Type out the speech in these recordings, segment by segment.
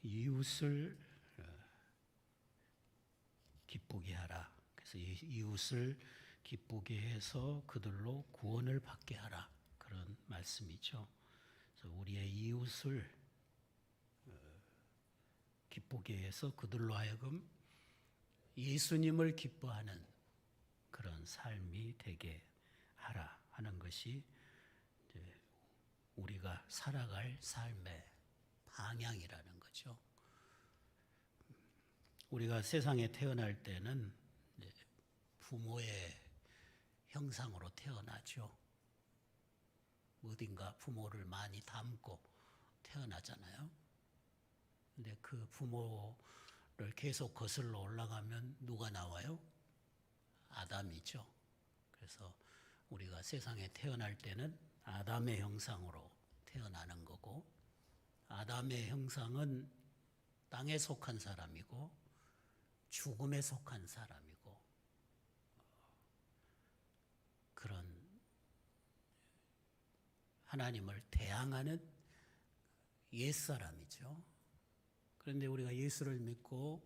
이웃을 기쁘게 하라. 그래서 이웃을 기쁘게 해서 그들로 구원을 받게 하라. 그런 말씀이죠. 그래서 우리의 이웃을 기쁘게 해서 그들로 하여금 예수님을 기뻐하는 그런 삶이 되게 하라 하는 것이 이제 우리가 살아갈 삶의 방향이라는 거죠. 우리가 세상에 태어날 때는 부모의 형상으로 태어나죠. 어딘가 부모를 많이 닮고 태어나잖아요. 근데 그 부모를 계속 거슬러 올라가면 누가 나와요? 아담이죠. 그래서 우리가 세상에 태어날 때는 아담의 형상으로 태어나는 거고, 아담의 형상은 땅에 속한 사람이고 죽음에 속한 사람이고, 그런 하나님을 대항하는 옛사람이죠. 그런데 우리가 예수를 믿고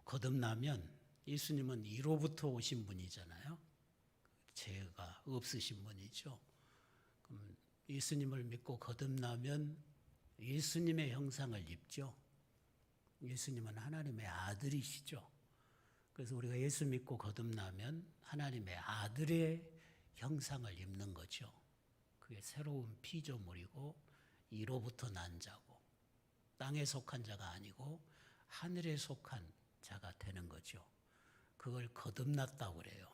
거듭나면, 예수님은 이로부터 오신 분이잖아요. 죄가 없으신 분이죠. 그럼 예수님을 믿고 거듭나면 예수님의 형상을 입죠. 예수님은 하나님의 아들이시죠. 그래서 우리가 예수 믿고 거듭나면 하나님의 아들의 형상을 입는 거죠. 그게 새로운 피조물이고 이로부터 난 자고 땅에 속한 자가 아니고 하늘에 속한 자가 되는 거죠. 그걸 거듭났다고 그래요.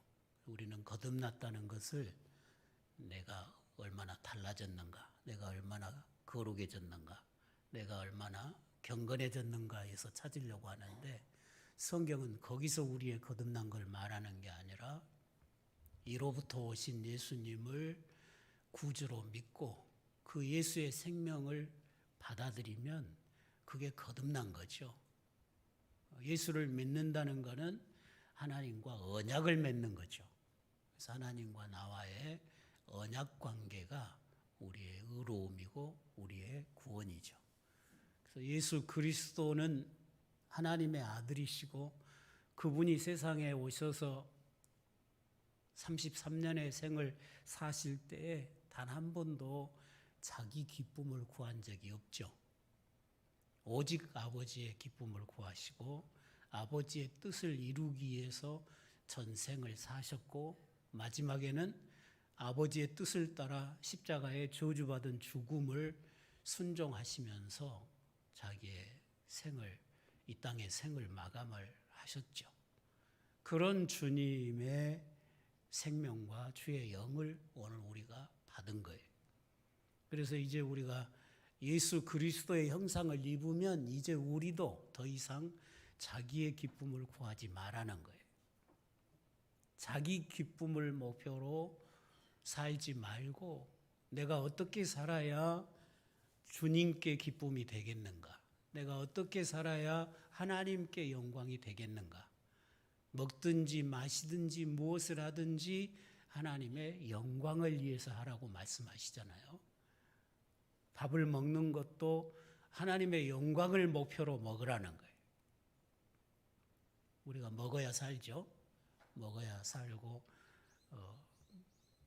우리는 거듭났다는 것을 내가 얼마나 달라졌는가, 내가 얼마나 거룩해졌는가, 내가 얼마나 경건해졌는가에서 찾으려고 하는데, 성경은 거기서 우리의 거듭난 걸 말하는 게 아니라 이로부터 오신 예수님을 구주로 믿고 그 예수의 생명을 받아들이면 그게 거듭난 거죠. 예수를 믿는다는 것은 하나님과 언약을 맺는 거죠. 그래서 하나님과 나와의 언약 관계가 우리의 의로움이고 우리의 구원이죠. 그래서 예수 그리스도는 하나님의 아들이시고, 그분이 세상에 오셔서 33년의 생을 사실 때에 단 한 번도 자기 기쁨을 구한 적이 없죠. 오직 아버지의 기쁨을 구하시고 아버지의 뜻을 이루기 위해서 전생을 사셨고, 마지막에는 아버지의 뜻을 따라 십자가에 저주받은 죽음을 순종하시면서 자기의 생을, 이 땅의 생을 마감을 하셨죠. 그런 주님의 생명과 주의 영을 오늘 우리가 받은 거예요. 그래서 이제 우리가 예수 그리스도의 형상을 입으면 이제 우리도 더 이상 자기의 기쁨을 구하지 말라는 거예요. 자기 기쁨을 목표로 살지 말고 내가 어떻게 살아야 주님께 기쁨이 되겠는가? 내가 어떻게 살아야 하나님께 영광이 되겠는가? 먹든지 마시든지 무엇을 하든지 하나님의 영광을 위해서 하라고 말씀하시잖아요. 밥을 먹는 것도 하나님의 영광을 목표로 먹으라는 거예요. 우리가 먹어야 살죠. 먹어야 살고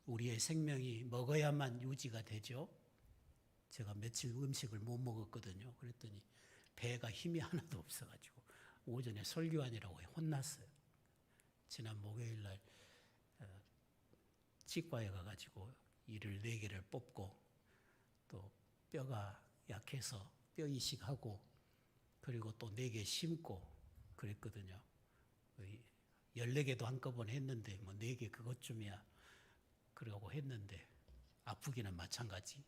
우리의 생명이 먹어야만 유지가 되죠. 제가 며칠 음식을 못 먹었거든요. 그랬더니 배가 힘이 하나도 없어가지고 오전에 설교하느라고 혼났어요. 지난 목요일 날 치과에 가가지고 이를 4개를 뽑고 또 뼈가 약해서 뼈 이식하고 그리고 또 4개 심고 그랬거든요. 14개도 한꺼번에 했는데 뭐 4개 그것쯤이야 그러고 했는데 아프기는 마찬가지.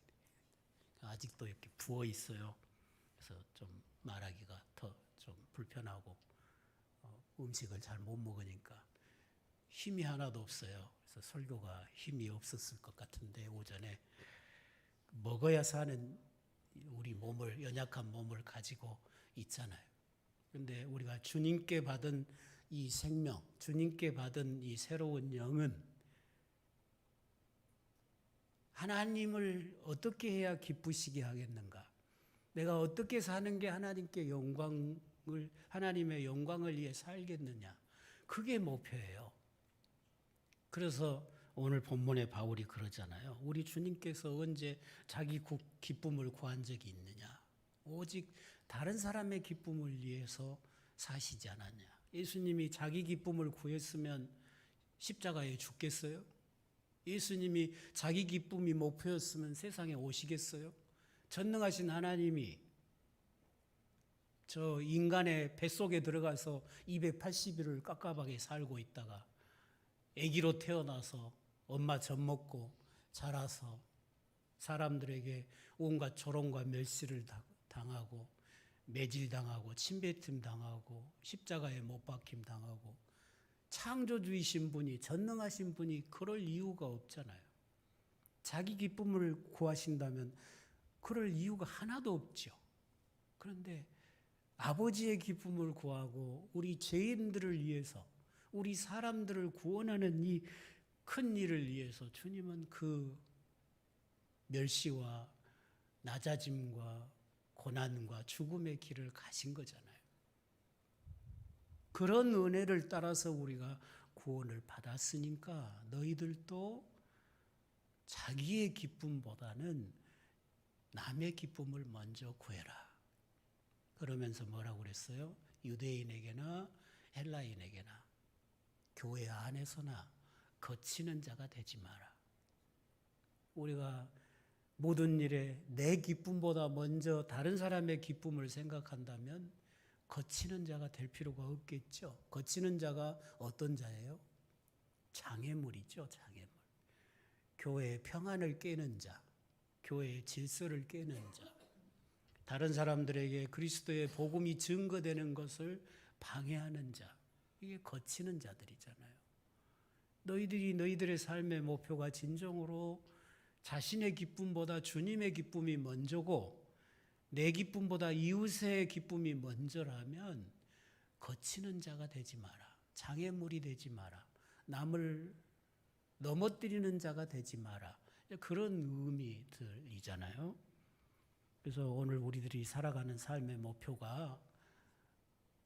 아직도 이렇게 부어 있어요. 그래서 좀 말하기가 더 좀 불편하고 음식을 잘 못 먹으니까 힘이 하나도 없어요. 그래서 설교가 힘이 없었을 것 같은데 오전에 먹어야 사는 우리 몸을, 연약한 몸을 가지고 있잖아요. 그런데 우리가 주님께 받은 이 생명, 주님께 받은 이 새로운 영은 하나님을 어떻게 해야 기쁘시게 하겠는가? 내가 어떻게 사는 게 하나님의 영광을 위해 살겠느냐. 그게 목표예요. 그래서 오늘 본문에 바울이 그러잖아요. 우리 주님께서 언제 자기 기쁨을 구한 적이 있느냐. 오직 다른 사람의 기쁨을 위해서 사시지 않았냐. 예수님이 자기 기쁨을 구했으면 십자가에 죽겠어요? 예수님이 자기 기쁨이 목표였으면 세상에 오시겠어요? 전능하신 하나님이 저 인간의 뱃속에 들어가서 280일을 깝깝하게 살고 있다가 아기로 태어나서 엄마 젖 먹고 자라서 사람들에게 온갖 조롱과 멸시를 당하고 매질당하고 침뱉음 당하고 십자가에 못 박힘 당하고 창조주이신 분이 전능하신 분이 그럴 이유가 없잖아요. 자기 기쁨을 구하신다면 그럴 이유가 하나도 없죠. 그런데 아버지의 기쁨을 구하고 우리 죄인들을 위해서 우리 사람들을 구원하는 이 큰 일을 위해서 주님은 그 멸시와 낮아짐과 고난과 죽음의 길을 가신 거잖아요. 그런 은혜를 따라서 우리가 구원을 받았으니까 너희들도 자기의 기쁨보다는 남의 기쁨을 먼저 구해라. 그러면서 뭐라고 그랬어요? 유대인에게나 헬라인에게나 교회 안에서나 거치는 자가 되지 마라. 우리가 모든 일에 내 기쁨보다 먼저 다른 사람의 기쁨을 생각한다면 거치는 자가 될 필요가 없겠죠. 거치는 자가 어떤 자예요? 장애물이죠. 장애물. 교회의 평안을 깨는 자, 교회의 질서를 깨는 자, 다른 사람들에게 그리스도의 복음이 증거되는 것을 방해하는 자, 이게 거치는 자들이잖아요. 너희들이 너희들의 삶의 목표가 진정으로 자신의 기쁨보다 주님의 기쁨이 먼저고 내 기쁨보다 이웃의 기쁨이 먼저라면 거치는 자가 되지 마라. 장애물이 되지 마라. 남을 넘어뜨리는 자가 되지 마라. 그런 의미들이잖아요. 그래서 오늘 우리들이 살아가는 삶의 목표가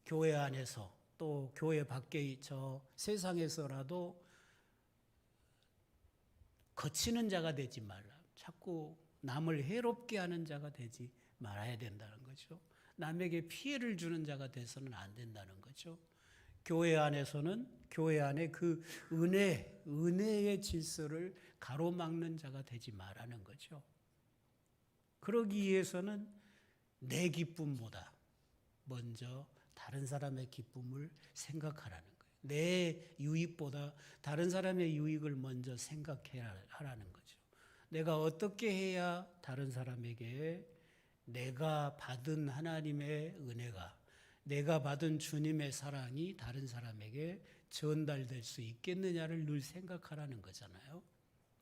교회 안에서 또 교회 밖의 저 세상에서라도 거치는 자가 되지 말라. 자꾸 남을 해롭게 하는 자가 되지 말아야 된다는 거죠. 남에게 피해를 주는 자가 돼서는 안 된다는 거죠. 교회 안에서는 교회 안에 그 은혜의 질서를 가로막는 자가 되지 말라는 거죠. 그러기 위해서는 내 기쁨보다 먼저 다른 사람의 기쁨을 생각하라는 거예요. 내 유익보다 다른 사람의 유익을 먼저 생각하라는 거죠. 내가 어떻게 해야 다른 사람에게 내가 받은 하나님의 은혜가, 내가 받은 주님의 사랑이 다른 사람에게 전달될 수 있겠느냐를 늘 생각하라는 거잖아요.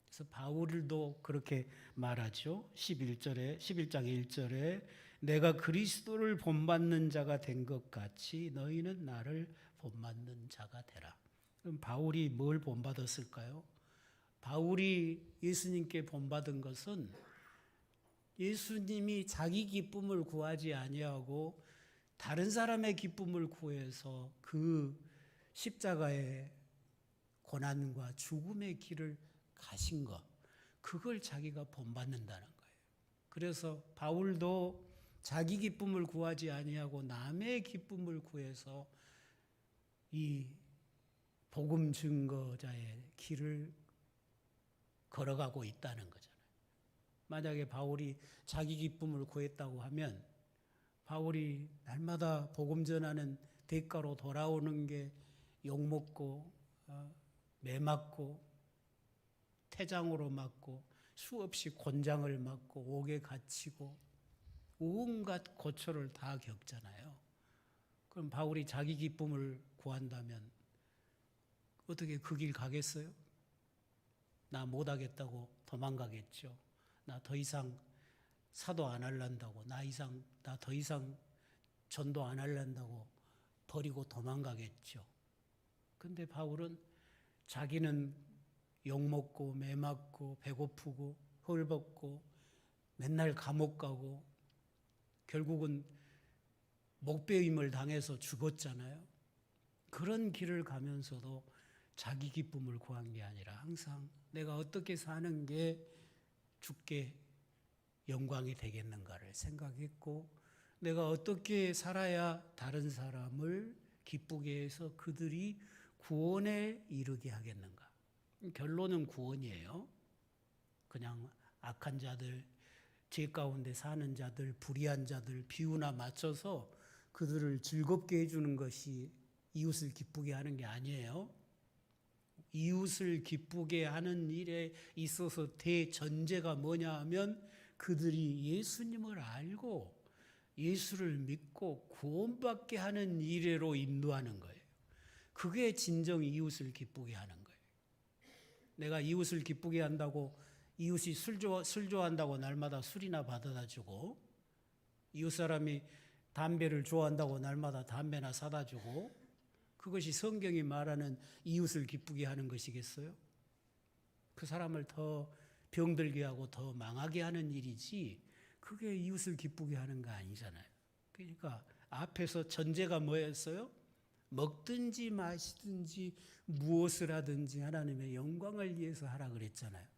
그래서 바울도 그렇게 말하죠. 11장 1절에 내가 그리스도를 본받는 자가 된 것 같이 너희는 나를 본받는 자가 되라. 그럼 바울이 뭘 본받았을까요? 바울이 예수님께 본받은 것은 예수님이 자기 기쁨을 구하지 아니하고 다른 사람의 기쁨을 구해서 그 십자가의 고난과 죽음의 길을 가신 것, 그걸 자기가 본받는다는 거예요. 그래서 바울도 자기 기쁨을 구하지 아니하고 남의 기쁨을 구해서 이 복음 증거자의 길을 걸어가고 있다는 거잖아요. 만약에 바울이 자기 기쁨을 구했다고 하면 바울이 날마다 복음 전하는 대가로 돌아오는 게 욕먹고 매맞고 태장으로 맞고 수없이 곤장을 맞고 옥에 갇히고 온갖 고초를 다 겪잖아요. 그럼 바울이 자기 기쁨을 구한다면 어떻게 그 길 가겠어요? 나 못하겠다고 도망가겠죠. 나 더 이상 사도 안 할란다고, 나 더 이상 전도 안 할란다고 버리고 도망가겠죠. 근데 바울은 자기는 욕먹고 매맞고 배고프고 헐벗고 맨날 감옥 가고 결국은 목배임을 당해서 죽었잖아요. 그런 길을 가면서도 자기 기쁨을 구한 게 아니라 항상 내가 어떻게 사는 게 주께 영광이 되겠는가를 생각했고, 내가 어떻게 살아야 다른 사람을 기쁘게 해서 그들이 구원에 이르게 하겠는가. 결론은 구원이에요. 그냥 악한 자들, 죄 가운데 사는 자들, 불의한 자들 비유나 맞춰서 그들을 즐겁게 해주는 것이 이웃을 기쁘게 하는 게 아니에요. 이웃을 기쁘게 하는 일에 있어서 대전제가 뭐냐 하면 그들이 예수님을 알고 예수를 믿고 구원받게 하는 일로 인도하는 거예요. 그게 진정 이웃을 기쁘게 하는 거예요. 내가 이웃을 기쁘게 한다고 이웃이 술 좋아한다고 날마다 술이나 받아다 주고, 이웃 사람이 담배를 좋아한다고 날마다 담배나 사다 주고, 그것이 성경이 말하는 이웃을 기쁘게 하는 것이겠어요? 그 사람을 더 병들게 하고 더 망하게 하는 일이지 그게 이웃을 기쁘게 하는 거 아니잖아요. 그러니까 앞에서 전제가 뭐였어요? 먹든지 마시든지 무엇을 하든지 하나님의 영광을 위해서 하라 그랬잖아요.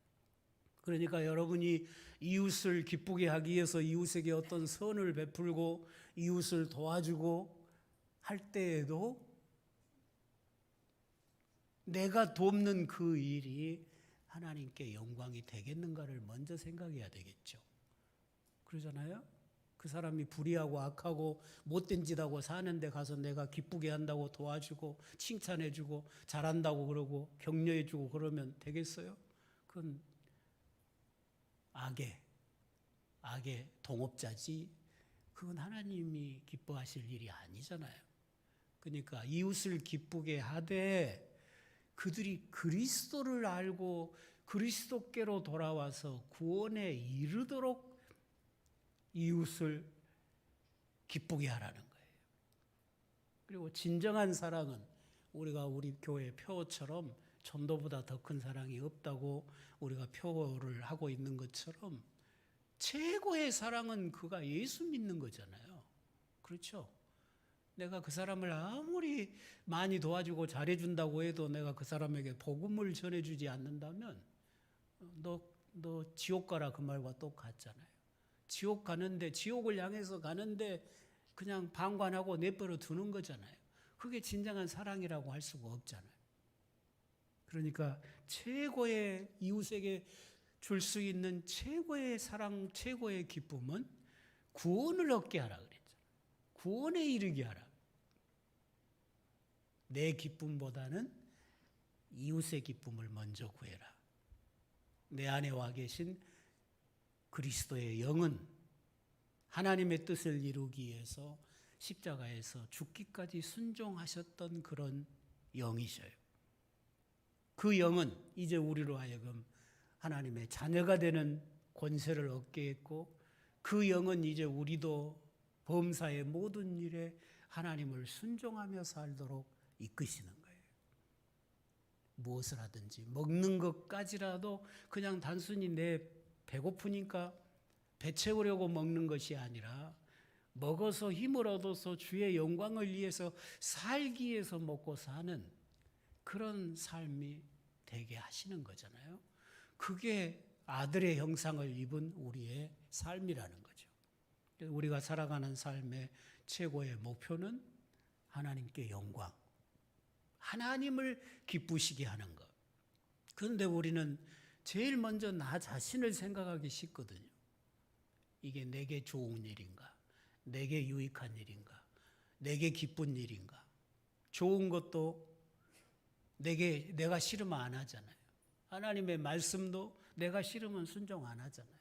그러니까 여러분이 이웃을 기쁘게 하기 위해서 이웃에게 어떤 선을 베풀고 이웃을 도와주고 할 때에도 내가 돕는 그 일이 하나님께 영광이 되겠는가를 먼저 생각해야 되겠죠. 그러잖아요. 그 사람이 불의하고 악하고 못된 짓하고 사는데 가서 내가 기쁘게 한다고 도와주고 칭찬해주고 잘한다고 그러고 격려해주고 그러면 되겠어요? 그건 악의 동업자지, 그건 하나님이 기뻐하실 일이 아니잖아요. 그러니까 이웃을 기쁘게 하되 그들이 그리스도를 알고 그리스도께로 돌아와서 구원에 이르도록 이웃을 기쁘게 하라는 거예요. 그리고 진정한 사랑은 우리가 우리 교회 표어처럼 전도보다 더 큰 사랑이 없다고 우리가 표어를 하고 있는 것처럼 최고의 사랑은 그가 예수 믿는 거잖아요. 그렇죠? 내가 그 사람을 아무리 많이 도와주고 잘해준다고 해도 내가 그 사람에게 복음을 전해주지 않는다면 너 지옥 가라 그 말과 똑같잖아요. 지옥을 향해서 가는데 그냥 방관하고 내버려 두는 거잖아요. 그게 진정한 사랑이라고 할 수가 없잖아요. 그러니까 최고의 이웃에게 줄 수 있는 최고의 사랑, 최고의 기쁨은 구원을 얻게 하라 그랬잖아요. 구원에 이르게 하라. 내 기쁨보다는 이웃의 기쁨을 먼저 구해라. 내 안에 와 계신 그리스도의 영은 하나님의 뜻을 이루기 위해서 십자가에서 죽기까지 순종하셨던 그런 영이셔요. 그 영은 이제 우리로 하여금 하나님의 자녀가 되는 권세를 얻게 했고, 그 영은 이제 우리도 범사의 모든 일에 하나님을 순종하며 살도록 이끄시는 거예요. 무엇을 하든지 먹는 것까지라도 그냥 단순히 내 배고프니까 배 채우려고 먹는 것이 아니라 먹어서 힘을 얻어서 주의 영광을 위해서 살기 위해서 먹고 사는 그런 삶이 되게 하시는 거잖아요. 그게 아들의 형상을 입은 우리의 삶이라는 거죠. 우리가 살아가는 삶의 최고의 목표는 하나님께 영광, 하나님을 기쁘시게 하는 것. 그런데 우리는 제일 먼저 나 자신을 생각하기 쉽거든요. 이게 내게 좋은 일인가? 내게 유익한 일인가? 내게 기쁜 일인가? 좋은 것도 내가 싫으면 안 하잖아요. 하나님의 말씀도 내가 싫으면 순종 안 하잖아요.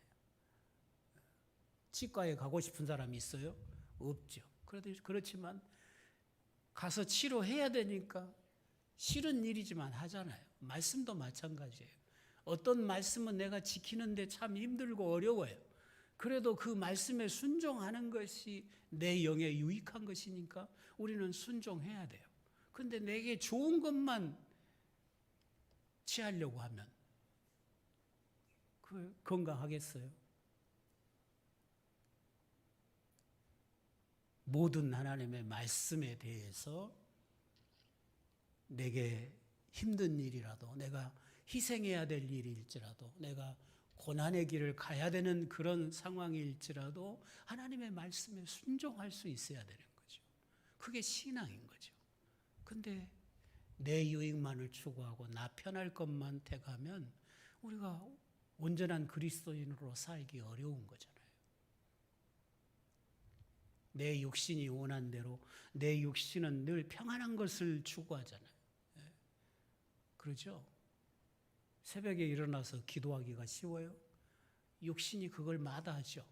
치과에 가고 싶은 사람이 있어요? 없죠. 그렇지만 가서 치료해야 되니까 싫은 일이지만 하잖아요. 말씀도 마찬가지예요. 어떤 말씀은 내가 지키는데 참 힘들고 어려워요. 그래도 그 말씀에 순종하는 것이 내 영에 유익한 것이니까 우리는 순종해야 돼요. 그런데 내게 좋은 것만 취하려고 하면 그 건강하겠어요? 모든 하나님의 말씀에 대해서 내게 힘든 일이라도, 내가 희생해야 될 일일지라도, 내가 고난의 길을 가야 되는 그런 상황일지라도 하나님의 말씀에 순종할 수 있어야 되는 거죠. 그게 신앙인 거죠. 근데 내 유익만을 추구하고 나 편할 것만 택하면 우리가 온전한 그리스도인으로 살기 어려운 거잖아요. 내 육신이 원한 대로, 내 육신은 늘 평안한 것을 추구하잖아요. 그러죠? 새벽에 일어나서 기도하기가 쉬워요? 육신이 그걸 마다하죠.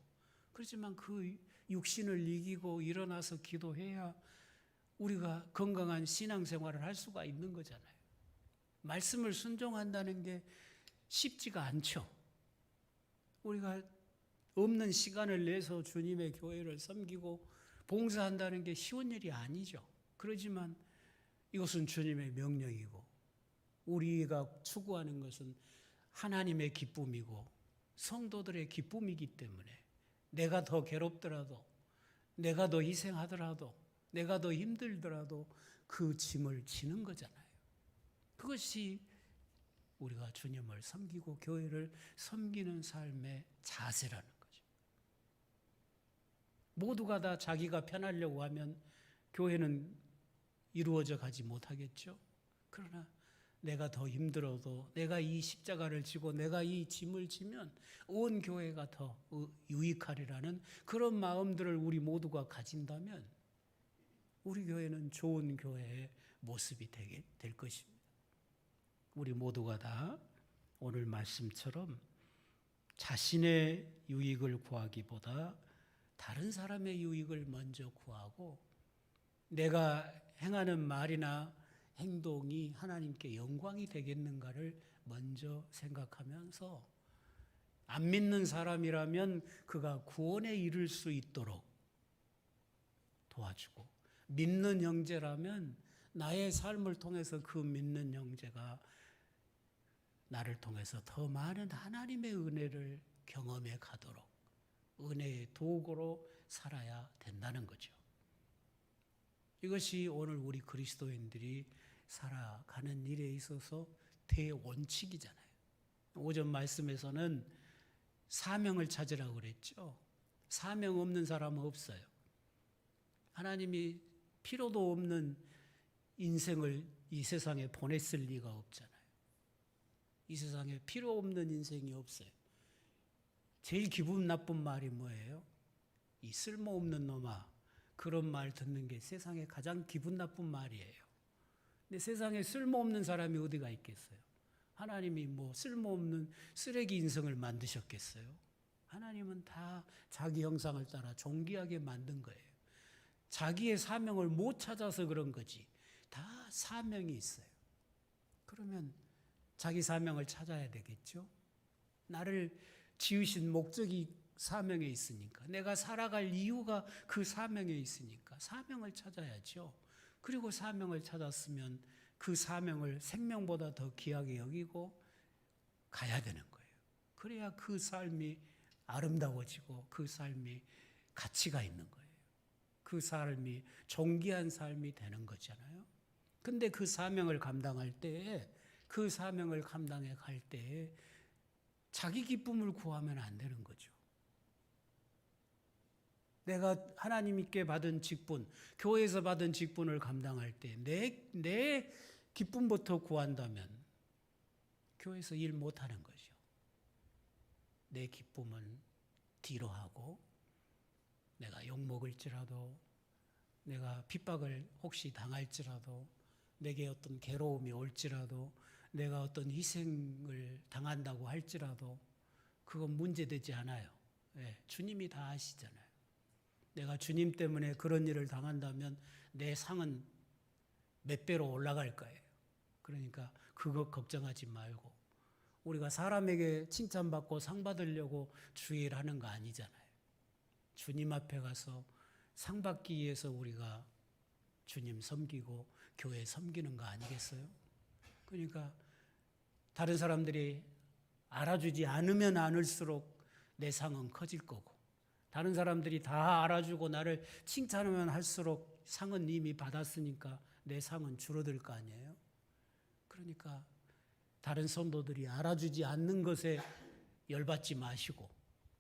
그렇지만 그 육신을 이기고 일어나서 기도해야 우리가 건강한 신앙생활을 할 수가 있는 거잖아요. 말씀을 순종한다는 게 쉽지가 않죠. 우리가 없는 시간을 내서 주님의 교회를 섬기고 봉사한다는 게 쉬운 일이 아니죠. 그렇지만 이것은 주님의 명령이고 우리가 추구하는 것은 하나님의 기쁨이고 성도들의 기쁨이기 때문에 내가 더 괴롭더라도, 내가 더 희생하더라도, 내가 더 힘들더라도 그 짐을 지는 거잖아요. 그것이 우리가 주님을 섬기고 교회를 섬기는 삶의 자세라는 거죠. 모두가 다 자기가 편하려고 하면 교회는 이루어져 가지 못하겠죠. 그러나 내가 더 힘들어도 내가 이 십자가를 지고 내가 이 짐을 지면 온 교회가 더 유익하리라는 그런 마음들을 우리 모두가 가진다면 우리 교회는 좋은 교회의 모습이 되게 될 것입니다. 우리 모두가 다 오늘 말씀처럼 자신의 유익을 구하기보다 다른 사람의 유익을 먼저 구하고 내가 행하는 말이나 행동이 하나님께 영광이 되겠는가를 먼저 생각하면서 안 믿는 사람이라면 그가 구원에 이를 수 있도록 도와주고 믿는 형제라면 나의 삶을 통해서 그 믿는 형제가 나를 통해서 더 많은 하나님의 은혜를 경험해 가도록 은혜의 도구로 살아야 된다는 거죠. 이것이 오늘 우리 그리스도인들이 살아가는 일에 있어서 대원칙이잖아요. 오전 말씀에서는 사명을 찾으라고 그랬죠. 사명 없는 사람은 없어요. 하나님이 필요도 없는 인생을 이 세상에 보냈을 리가 없잖아요. 이 세상에 필요 없는 인생이 없어요. 제일 기분 나쁜 말이 뭐예요? 이 쓸모없는 놈아. 그런 말 듣는 게 세상에 가장 기분 나쁜 말이에요. 근데 세상에 쓸모없는 사람이 어디가 있겠어요? 하나님이 뭐 쓸모없는 쓰레기 인생을 만드셨겠어요? 하나님은 다 자기 형상을 따라 존귀하게 만든 거예요. 자기의 사명을 못 찾아서 그런 거지. 다 사명이 있어요. 그러면 자기 사명을 찾아야 되겠죠? 나를 지으신 목적이 사명에 있으니까, 내가 살아갈 이유가 그 사명에 있으니까 사명을 찾아야죠. 그리고 사명을 찾았으면 그 사명을 생명보다 더 귀하게 여기고 가야 되는 거예요. 그래야 그 삶이 아름다워지고 그 삶이 가치가 있는 거예요. 그 삶이 존귀한 삶이 되는 거잖아요. 근데 그 사명을 감당할 때에, 그 사명을 감당해 갈 때에 자기 기쁨을 구하면 안 되는 거죠. 내가 하나님께 받은 직분, 교회에서 받은 직분을 감당할 때 내 기쁨부터 구한다면 교회에서 일 못하는 거죠. 내 기쁨은 뒤로 하고 내가 욕먹을지라도, 내가 핍박을 혹시 당할지라도, 내게 어떤 괴로움이 올지라도, 내가 어떤 희생을 당한다고 할지라도 그건 문제되지 않아요. 네, 주님이 다 아시잖아요. 내가 주님 때문에 그런 일을 당한다면 내 상은 몇 배로 올라갈 거예요. 그러니까 그거 걱정하지 말고, 우리가 사람에게 칭찬받고 상 받으려고 주의를 하는 거 아니잖아요. 주님 앞에 가서 상 받기 위해서 우리가 주님 섬기고 교회 섬기는 거 아니겠어요? 그러니까 다른 사람들이 알아주지 않으면 않을수록 내 상은 커질 거고, 다른 사람들이 다 알아주고 나를 칭찬하면 할수록 상은 이미 받았으니까 내 상은 줄어들 거 아니에요. 그러니까 다른 성도들이 알아주지 않는 것에 열받지 마시고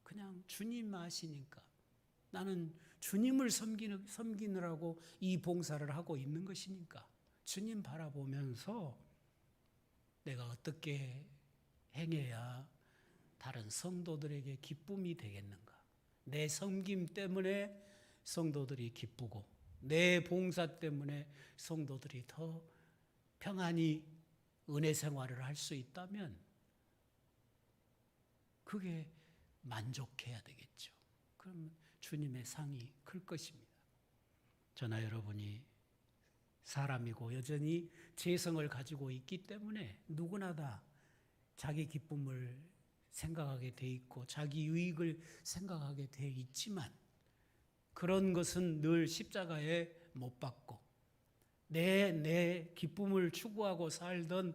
그냥 주님 아시니까 나는 주님을 섬기느라고 이 봉사를 하고 있는 것이니까 주님 바라보면서 내가 어떻게 행해야 다른 성도들에게 기쁨이 되겠는가. 내 섬김 때문에 성도들이 기쁘고 내 봉사 때문에 성도들이 더 평안히 은혜 생활을 할 수 있다면 그게 만족해야 되겠죠. 그럼 주님의 상이 클 것입니다. 저나 여러분이 사람이고 여전히 재성을 가지고 있기 때문에 누구나 다 자기 기쁨을 생각하게 돼 있고 자기 유익을 생각하게 돼 있지만 그런 것은 늘 십자가에 못 박고 내 기쁨을 추구하고 살던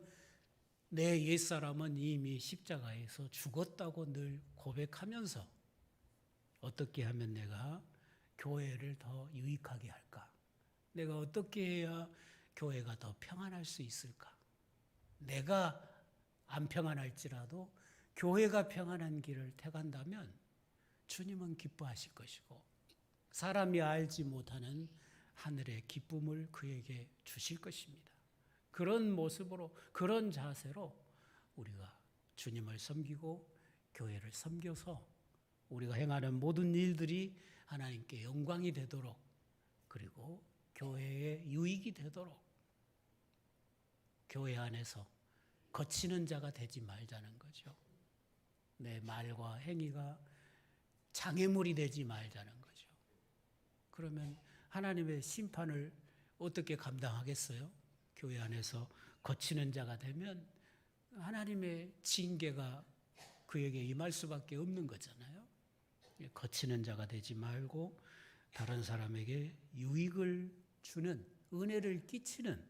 내 옛사람은 이미 십자가에서 죽었다고 늘 고백하면서 어떻게 하면 내가 교회를 더 유익하게 할까? 내가 어떻게 해야 교회가 더 평안할 수 있을까? 내가 안 평안할지라도 교회가 평안한 길을 택한다면 주님은 기뻐하실 것이고 사람이 알지 못하는 하늘의 기쁨을 그에게 주실 것입니다. 그런 모습으로 그런 자세로 우리가 주님을 섬기고 교회를 섬겨서 우리가 행하는 모든 일들이 하나님께 영광이 되도록 그리고 교회의 유익이 되도록 교회 안에서 거치는 자가 되지 말자는 거죠. 내 말과 행위가 장애물이 되지 말자는 거죠. 그러면 하나님의 심판을 어떻게 감당하겠어요? 교회 안에서 거치는 자가 되면 하나님의 징계가 그에게 임할 수밖에 없는 거잖아요. 거치는 자가 되지 말고 다른 사람에게 유익을 주는 은혜를 끼치는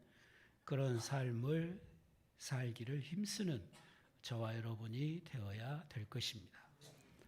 그런 삶을 살기를 힘쓰는 저와 여러분이 되어야 될 것입니다.